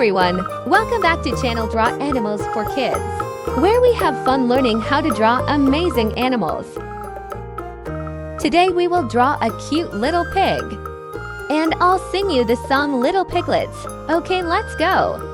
everyone! Welcome back to channel Draw Animals for Kids, where we have fun learning how to draw amazing animals. Today we will draw a cute little pig. And I'll sing you the song Little Piglets. Okay, let's go!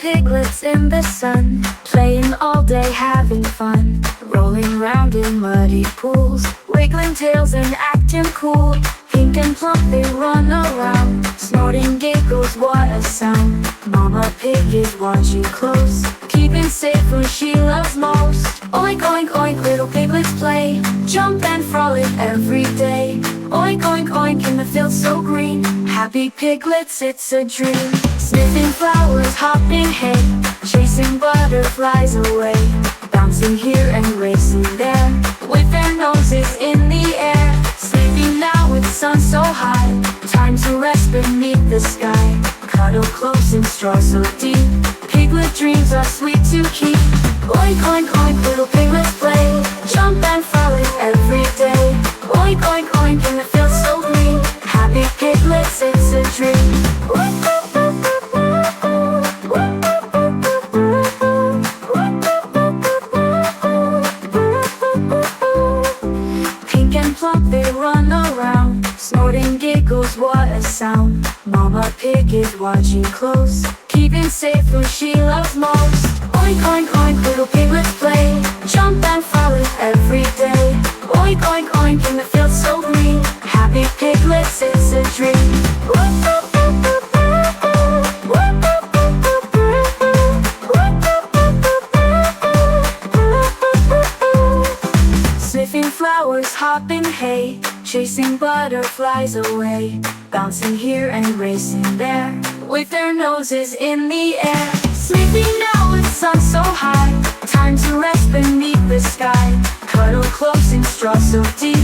Piglets in the sun, playing all day, having fun, rolling around in muddy pools, wiggling tails and acting cool. Pink and plump they run around, snorting giggles, what a sound. Mama pig is watching close, keeping safe who she loves most. Oink oink oink, little piglets play, jump and frolic every day. Oink oink oink in the field so green, happy piglets, it's a dream. Sniffing flowers, hopping hay, chasing butterflies away, bouncing here and racing there, with their noses in the air. Sleeping now with sun so high, time to rest beneath the sky. Cuddle close in straw so deep, piglet dreams are sweet to keep. Oink oink oink, little piglets play, jump and frolic every day. Oink oink oink in the field so green, happy piglets, it's a dream. Plump they run around, snorting giggles, what a sound. Mama pig is watching close, keeping safe who she loves most. Oink oink oink, little piglets play, jump and frolic every day. Oink oink oink in the field so green, happy piglets, it's a dream. Sniffing flowers, hopping hay, chasing butterflies away, bouncing here and racing there, with their noses in the air. Sleeping now with sun so high, time to rest beneath the sky. Cuddle close in straw so deep,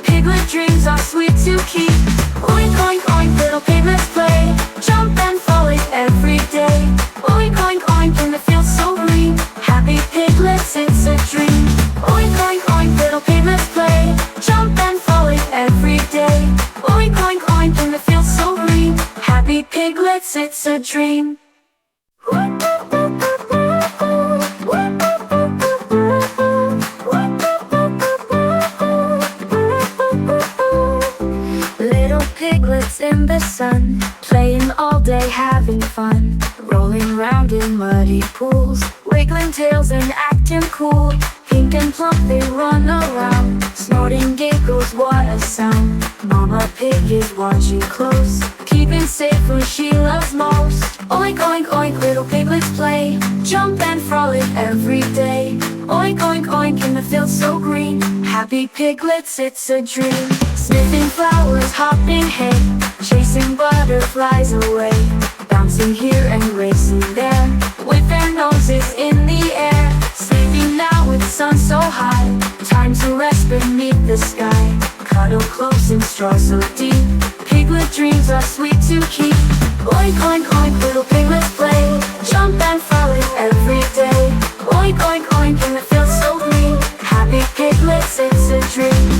piglet dreams are sweet to keep. Oink oink oink, little piglets play, jump and frolic every day. Oink oink oink in the field so green, happy piglets, it's a dream. Oink oink oink, little piglets play, jump and frolic every day. Oink oink oink in the field so green, happy piglets, it's a dream. Little piglets in the sun, playing all day, having fun, rolling around in muddy pools, wiggling tails and acting cool. Pink and plump they run around, snorting giggles, what a sound. Mama pig is watching close, keeping safe who she loves most. Oink oink oink, little piglets play, jump and frolic every day. Oink oink oink in the field so green, happy piglets, it's a dream. Sniffing flowers, hopping hay, chasing butterflies away, bouncing here and racing there, with their noses in the air. Sleeping now with sun so high, time to rest beneath the sky. Cuddle close in straw so deep, piglet dreams are sweet to keep. Oink oink oink, little piglets play, jump and frolic every day. Oink oink oink in the field so green, happy piglets, it's a dream.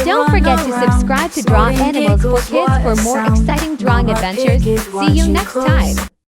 Don't forget to subscribe to Draw Animals for Kids for more exciting drawing adventures. See you next time!